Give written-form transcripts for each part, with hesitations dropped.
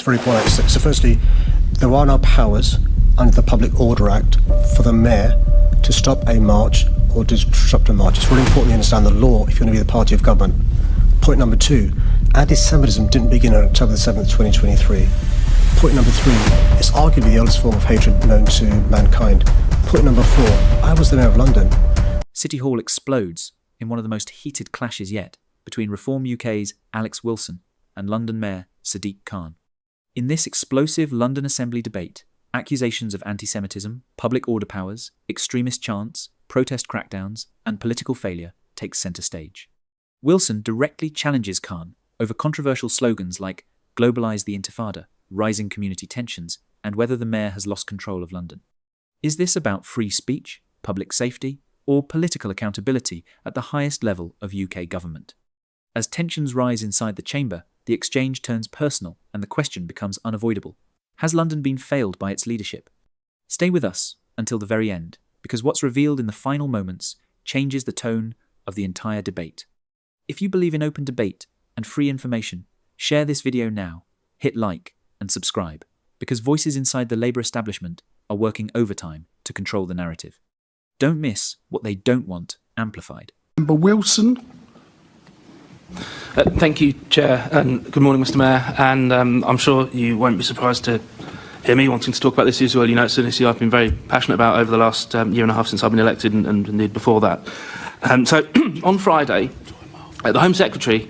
very important. So firstly, there are no powers under the Public Order Act for the mayor to stop a march or disrupt a march. It's really important you understand the law if you're going to be the party of government. Point number two, anti-Semitism didn't begin on October the 7th, 2023. Point number three, it's arguably the oldest form of hatred known to mankind. Point number four, I was the mayor of London. City Hall explodes in one of the most heated clashes yet between Reform UK's Alex Wilson and London Mayor Sadiq Khan. In this explosive London Assembly debate, accusations of anti-Semitism, public order powers, extremist chants, protest crackdowns, and political failure take centre stage. Wilson directly challenges Khan over controversial slogans like "globalise the Intifada," rising community tensions, and whether the mayor has lost control of London. Is this about free speech, public safety, or political accountability at the highest level of UK government? As tensions rise inside the chamber, the exchange turns personal and the question becomes unavoidable. Has London been failed by its leadership? Stay with us until the very end, because what's revealed in the final moments changes the tone of the entire debate. If you believe in open debate and free information, share this video now, hit like and subscribe, because voices inside the Labour establishment are working overtime to control the narrative. Don't miss what they don't want amplified. Member Wilson. Thank you, Chair, and good morning, Mr Mayor. And I'm sure you won't be surprised to hear me wanting to talk about this issue. Well, you know, it's an issue I've been very passionate about over the last year and a half since I've been elected, and indeed before that. So on Friday, the Home Secretary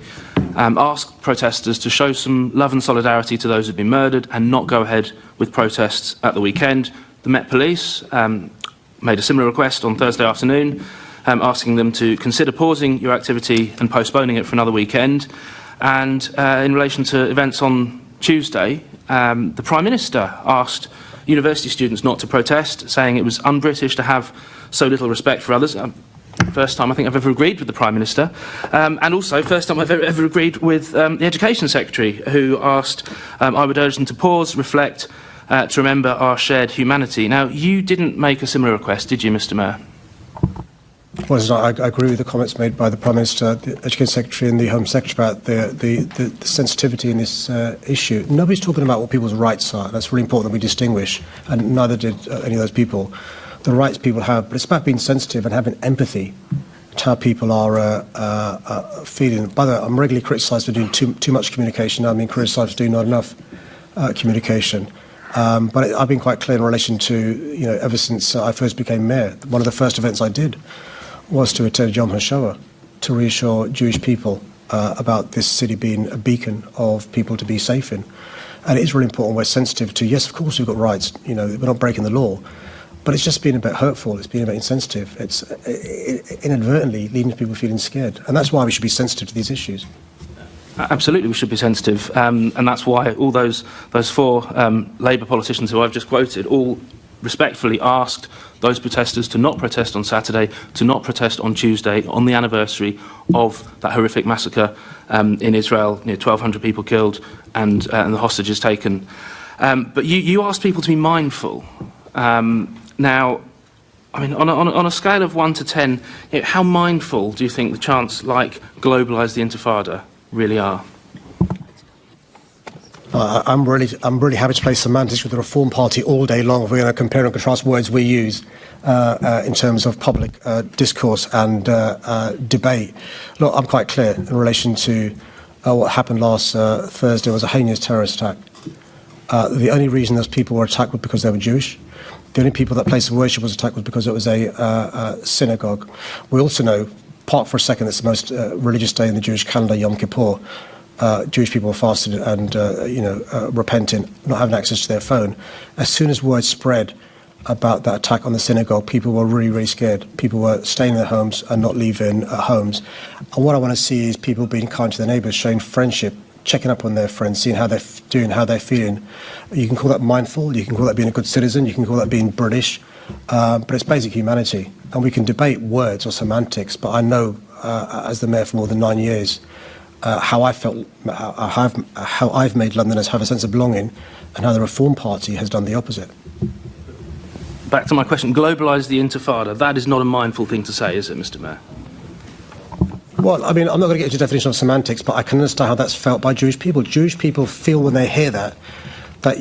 asked protesters to show some love and solidarity to those who've been murdered and not go ahead with protests at the weekend. The Met Police made a similar request on Thursday afternoon, asking them to consider pausing your activity and postponing it for another weekend. And in relation to events on Tuesday, the Prime Minister asked university students not to protest, saying it was un-British to have so little respect for others. First time I think I've ever agreed with the Prime Minister, and also first time I've ever agreed with the Education Secretary, who asked I would urge them to pause, reflect, to remember our shared humanity. Now, you didn't make a similar request, did you, Mr Mayor? Well, I agree with the comments made by the Prime Minister, the Education Secretary and the Home Secretary about the sensitivity in this issue. Nobody's talking about what people's rights are. That's really important that we distinguish, and neither did any of those people. The rights people have, but it's about being sensitive and having empathy to how people are feeling. By the way, I'm regularly criticised for doing too much communication. I'm being criticised for doing not enough communication. But I've been quite clear in relation to, you know, ever since I first became mayor, one of the first events I did was to attend Yom HaShoah to reassure Jewish people about this city being a beacon of people to be safe in. And it is really important we're sensitive to, yes, of course we've got rights, you know, we're not breaking the law, but it's just been a bit hurtful, it's been a bit insensitive, it's inadvertently leading to people feeling scared. And that's why we should be sensitive to these issues. Absolutely, we should be sensitive, and that's why all those four Labour politicians who I've just quoted all respectfully asked those protesters to not protest on Saturday, to not protest on Tuesday, on the anniversary of that horrific massacre in Israel, 1,200 people killed and the hostages taken. But you asked people to be mindful. Now, I mean, on a scale of 1 to 10, how mindful do you think the chants like "globalise the Intifada" really are? I'm really happy to play semantics with the Reform Party all day long if we're going to compare and contrast words we use in terms of public discourse and debate. Look, I'm quite clear in relation to what happened last Thursday was a heinous terrorist attack. The only reason those people were attacked was because they were Jewish. The only people that place of worship was attacked was because it was a synagogue. We also know, park for a second, it's the most religious day in the Jewish calendar, Yom Kippur. Jewish people were fasting and, repenting, not having access to their phone. As soon as word spread about that attack on the synagogue, people were really, really scared. People were staying in their homes and not leaving homes. And what I want to see is people being kind to their neighbours, showing friendship, checking up on their friends, seeing how they're doing, how they're feeling. You can call that mindful, you can call that being a good citizen, you can call that being British, but it's basic humanity. And we can debate words or semantics, but I know, as the mayor for more than 9 years, how I've made Londoners have a sense of belonging, and how the Reform Party has done the opposite. Back to my question, globalise the Intifada. That is not a mindful thing to say, is it, Mr Mayor? Well, I mean, I'm not going to get into the definition of semantics, but I can understand how that's felt by Jewish people. Jewish people feel when they hear that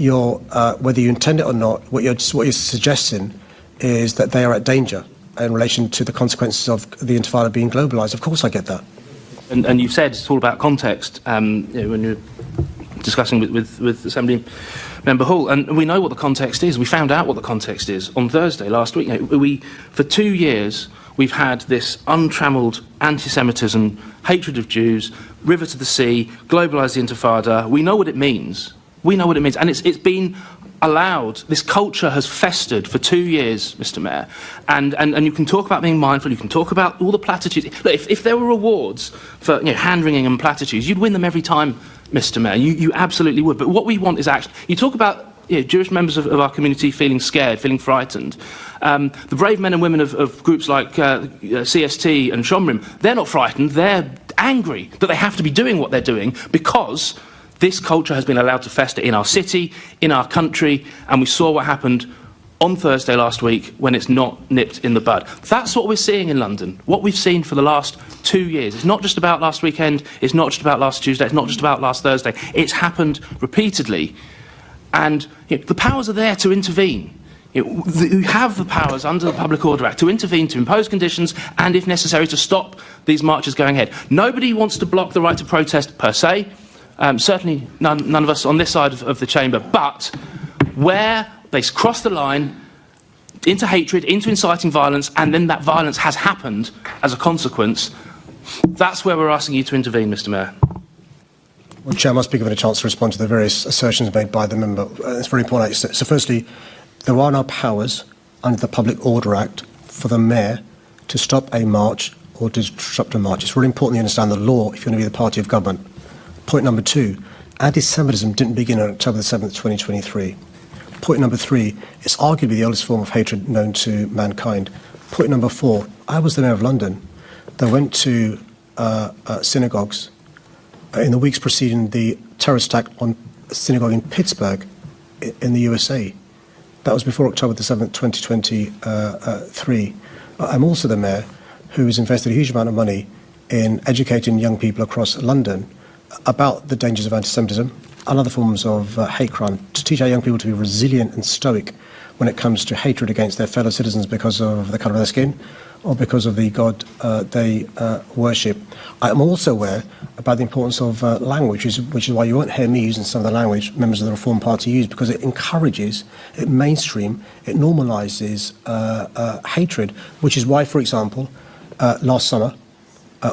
you're, whether you intend it or not, what you're suggesting is that they are at danger in relation to the consequences of the Intifada being globalised. Of course I get that. And you've said it's all about context when you're discussing with Assembly Member Hall, and we know what the context is. We found out what the context is on Thursday last week. For 2 years, we've had this untrammelled anti-Semitism, hatred of Jews, river to the sea, globalise the Intifada. We know what it means. We know what it means, and it's been allowed. This culture has festered for 2 years, Mr. Mayor, and you can talk about being mindful. You can talk about all the platitudes. Look, if there were awards for hand-wringing and platitudes, you'd win them every time, Mr. Mayor. You absolutely would. But what we want is action. You talk about Jewish members of our community feeling scared, feeling frightened. The brave men and women of groups like CST and Shomrim, they're not frightened. They're angry that they have to be doing what they're doing because this culture has been allowed to fester in our city, in our country, and we saw what happened on Thursday last week when it's not nipped in the bud. That's what we're seeing in London, what we've seen for the last 2 years. It's not just about last weekend, it's not just about last Tuesday, it's not just about last Thursday. It's happened repeatedly. And the powers are there to intervene. You have the powers under the Public Order Act to intervene, to impose conditions, and if necessary, to stop these marches going ahead. Nobody wants to block the right to protest per se. Certainly none of us on this side of the chamber, but where they cross the line into hatred, into inciting violence, and then that violence has happened as a consequence, that's where we're asking you to intervene, Mr. Mayor. Well, Chair, I must be given a chance to respond to the various assertions made by the member. It's very important. So firstly, there are no powers under the Public Order Act for the Mayor to stop a march or to disrupt a march. It's really important you understand the law if you're going to be the party of government. Point number 2, anti-Semitism didn't begin on October the 7th, 2023. Point number 3, it's arguably the oldest form of hatred known to mankind. Point number 4, I was the Mayor of London that went to synagogues in the weeks preceding the terrorist attack on a synagogue in Pittsburgh in the USA. That was before October the 7th, 2023. I'm also the Mayor who has invested a huge amount of money in educating young people across London about the dangers of anti-Semitism and other forms of hate crime, to teach our young people to be resilient and stoic when it comes to hatred against their fellow citizens because of the colour of their skin or because of the God they worship. I'm also aware about the importance of language, which is why you won't hear me using some of the language members of the Reform Party use, because it encourages, it mainstream, it normalises hatred, which is why, for example, last summer,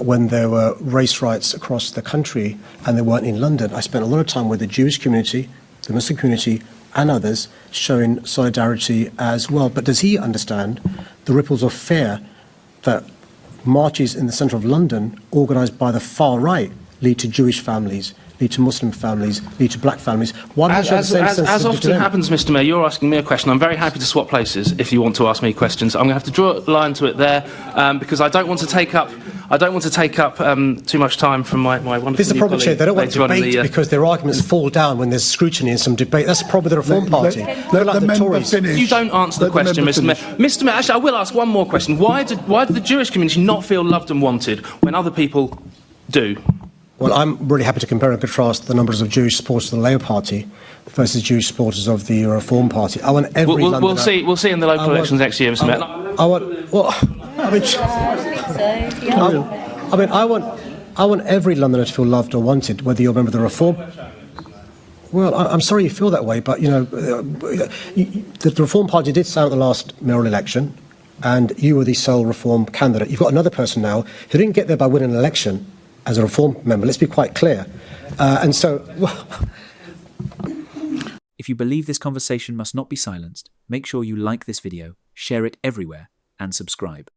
when there were race riots across the country and they weren't in London, I spent a lot of time with the Jewish community, the Muslim community and others showing solidarity as well. But does he understand the ripples of fear that marches in the centre of London organised by the far right lead to Jewish families, lead to Muslim families, lead to black families? Why don't you show the same sensitivity as often to them? happens, Mr. Mayor, you're asking me a question. I'm very happy to swap places if you want to ask me questions. I'm going to have to draw a line to it there because I don't want to take up too much time from my wonderful This is the problem, Chair. They don't want to debate the, because their arguments fall down when there's scrutiny and some debate. That's the problem with the Reform Party. They're like the Tories. You don't answer the question, Mr. Mayor. Mr. Mayor, actually, I will ask one more question. Why did the Jewish community not feel loved and wanted when other people do? Well, I'm really happy to compare and contrast the numbers of Jewish supporters of the Labour Party versus Jewish supporters of the Reform Party. I want every Londoner... We'll see in the local elections next year, Mr. Mayor. I want every Londoner to feel loved or wanted, whether you're a member of the Reform... Well, I'm sorry you feel that way, but, the Reform Party did sound at the last mayoral election, and you were the sole Reform candidate. You've got another person now who didn't get there by winning an election as a Reform member. Let's be quite clear. If you believe this conversation must not be silenced, make sure you like this video, share it everywhere, and subscribe.